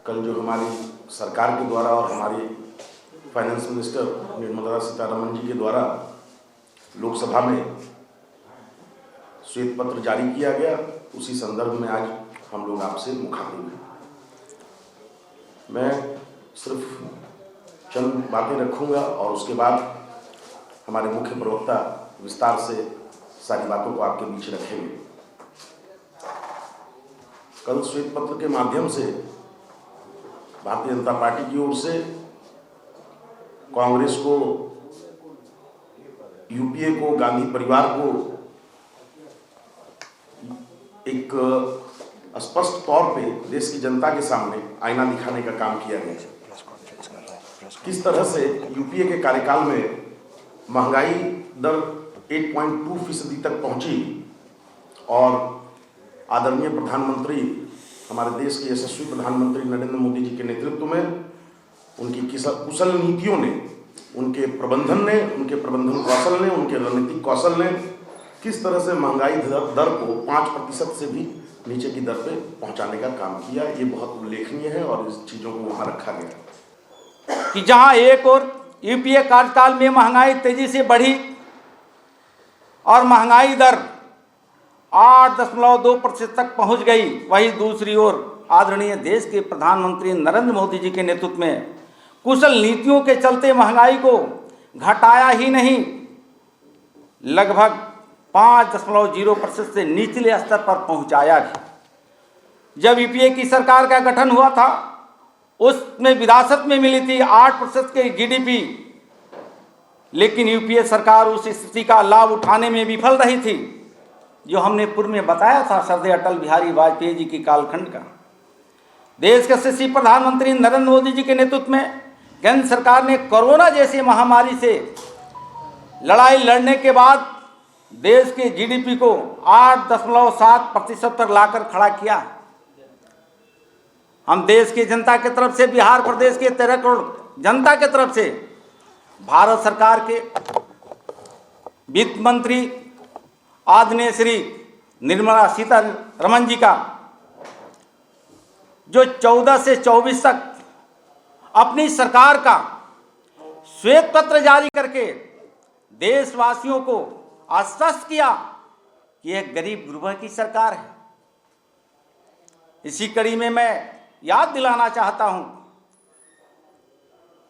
कल जो हमारी सरकार के द्वारा और हमारी फाइनेंस मिनिस्टर निर्मला सीतारमण जी के द्वारा लोकसभा में श्वेत पत्र जारी किया गया, उसी संदर्भ में आज हम लोग आपसे मुखातिब हैं। मैं सिर्फ चंद बातें रखूंगा और उसके बाद हमारे मुख्य प्रवक्ता विस्तार से सारी बातों को आपके बीच रखेंगे। कल श्वेत पत्र के माध्यम से भारतीय जनता पार्टी की ओर से कांग्रेस को, यूपीए को, गांधी परिवार को एक स्पष्ट तौर पे देश की जनता के सामने आईना दिखाने का काम किया गया। किस तरह से यूपीए के कार्यकाल में महंगाई दर 8.2% तक पहुंची और आदरणीय प्रधानमंत्री, हमारे देश के यशस्वी प्रधानमंत्री नरेंद्र मोदी जी के नेतृत्व में उनकी कुशल नीतियों ने, उनके प्रबंधन ने, उनके प्रबंधन कौशल ने, उनके रणनीतिक कौशल ने किस तरह से महंगाई दर को 5% से भी नीचे की दर पे पहुंचाने का काम किया, ये बहुत उल्लेखनीय है और इस चीज़ों को वहाँ रखा गया कि जहाँ एक और यूपीए कार्यकाल में महंगाई तेजी से बढ़ी और महंगाई दर 8.2% तक पहुंच गई, वही दूसरी ओर आदरणीय देश के प्रधानमंत्री नरेंद्र मोदी जी के नेतृत्व में कुशल नीतियों के चलते महंगाई को घटाया ही नहीं, लगभग 5.0% से निचले स्तर पर पहुंचाया भी। जब यूपीए की सरकार का गठन हुआ था, उसमें विरासत में मिली थी 8% के जीडीपी, लेकिन यूपीए सरकार उस स्थिति का लाभ उठाने में विफल रही थी, जो हमने पूर्व में बताया था श्रद्धेय अटल बिहारी वाजपेयी जी की कालखंड का। देश के यशस्वी प्रधानमंत्री नरेंद्र मोदी जी के नेतृत्व में केंद्र सरकार ने कोरोना जैसी महामारी से लड़ाई लड़ने के बाद देश के जीडीपी को 8.7% पर लाकर खड़ा किया। हम देश की जनता की तरफ से, बिहार प्रदेश के 13 करोड़ जनता की तरफ से भारत सरकार के वित्त मंत्री आदरणीय श्री निर्मला सीतारमण जी का, जो 14 से 24 तक अपनी सरकार का श्वेत पत्र जारी करके देशवासियों को आश्वस्त किया कि यह गरीब गुरबा की सरकार है। इसी कड़ी में मैं याद दिलाना चाहता हूं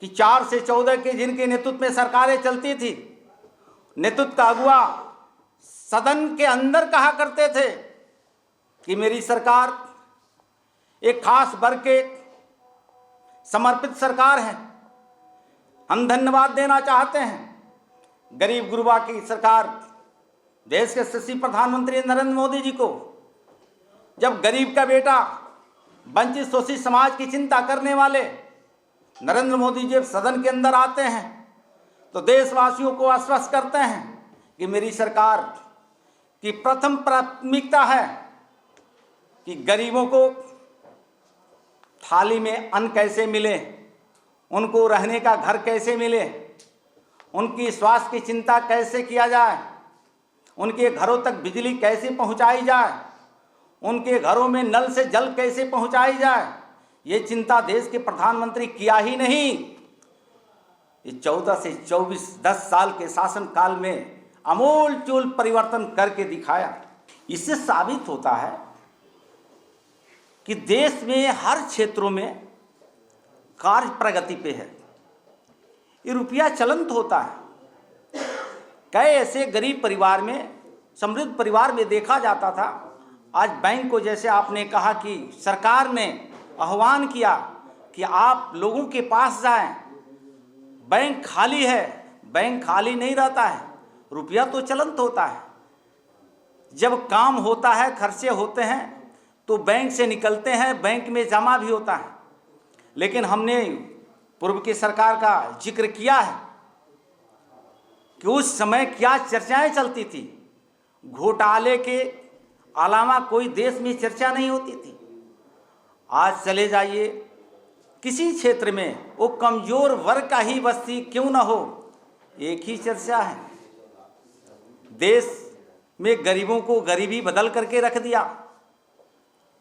कि 4 से 14 के जिनके नेतृत्व में सरकारें चलती थी, नेतृत्व का अगुवा सदन के अंदर कहा करते थे कि मेरी सरकार एक खास वर्ग के समर्पित सरकार है। हम धन्यवाद देना चाहते हैं गरीब गुरबा की सरकार, देश के यशस्वी प्रधानमंत्री नरेंद्र मोदी जी को। जब गरीब का बेटा, वंचित शोषित समाज की चिंता करने वाले नरेंद्र मोदी जी सदन के अंदर आते हैं तो देशवासियों को आश्वस्त करते हैं कि मेरी सरकार की प्रथम प्राथमिकता है कि गरीबों को थाली में अन्न कैसे मिले, उनको रहने का घर कैसे मिले, उनकी स्वास्थ्य की चिंता कैसे किया जाए, उनके घरों तक बिजली कैसे पहुंचाई जाए, उनके घरों में नल से जल कैसे पहुंचाई जाए, ये चिंता देश के प्रधानमंत्री किया ही नहीं। ये 14 से 24 10 साल के शासन काल में अमूल चूल परिवर्तन करके दिखाया। इससे साबित होता है कि देश में हर क्षेत्रों में कार्य प्रगति पे है। ये रुपया चलंत होता है। कई ऐसे गरीब परिवार में, समृद्ध परिवार में देखा जाता था, आज बैंक को, जैसे आपने कहा कि सरकार ने आह्वान किया कि आप लोगों के पास जाएं, बैंक खाली है। बैंक खाली नहीं रहता है, रुपया तो चलंत होता है। जब काम होता है, खर्चे होते हैं तो बैंक से निकलते हैं, बैंक में जमा भी होता है। लेकिन हमने पूर्व की सरकार का जिक्र किया है कि उस समय क्या चर्चाएं चलती थी। घोटाले के अलावा कोई देश में चर्चा नहीं होती थी। आज चले जाइए किसी क्षेत्र में, वो कमजोर वर्ग का ही बस्ती क्यों ना हो, एक ही चर्चा है। देश में गरीबों को गरीबी बदल करके रख दिया।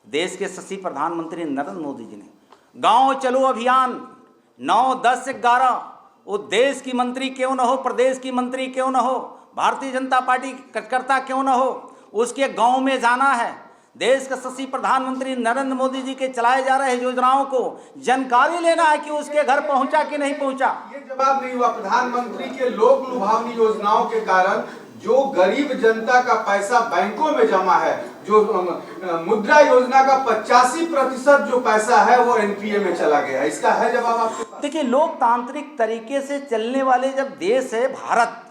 देश के यशस्वी प्रधानमंत्री नरेंद्र मोदी जी ने गांव चलो अभियान 9, 10, 11, वो देश की मंत्री क्यों न हो, प्रदेश की मंत्री क्यों न हो, भारतीय जनता पार्टी कार्यकर्ता क्यों न हो, उसके गांव में जाना है। देश का यशस्वी प्रधानमंत्री नरेंद्र मोदी जी के चलाए जा रहे योजनाओं को जानकारी लेना है कि उसके घर पहुंचा कि नहीं पहुंचा। ये जवाब नहीं हुआ। प्रधानमंत्री के लोक लुभावनी योजनाओं के कारण जो गरीब जनता का पैसा बैंकों में जमा है, जो मुद्रा योजना का 85% जो पैसा है वो एनपीए में चला गया, इसका है जवाब आपके पास? देखिए, लोकतांत्रिक तरीके से चलने वाले जब देश है भारत,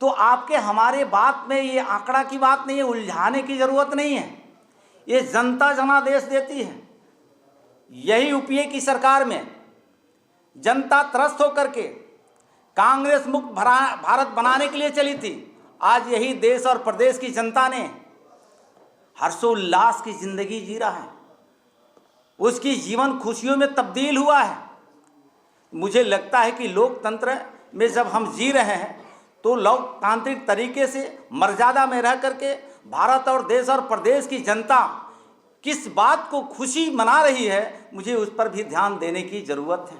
तो आपके हमारे बात में ये आंकड़ा की बात नहीं है, उलझाने की जरूरत नहीं है। ये जनता जनादेश देती है। यही यूपीए की सरकार में जनता त्रस्त होकर के कांग्रेस मुक्त भारत बनाने के लिए चली थी। आज यही देश और प्रदेश की जनता ने हर्षोल्लास की जिंदगी जी रहा है, उसकी जीवन खुशियों में तब्दील हुआ है। मुझे लगता है कि लोकतंत्र में जब हम जी रहे हैं तो लोकतांत्रिक तरीके से मर्यादा में रह करके भारत और देश और प्रदेश की जनता किस बात को खुशी मना रही है, मुझे उस पर भी ध्यान देने की ज़रूरत है।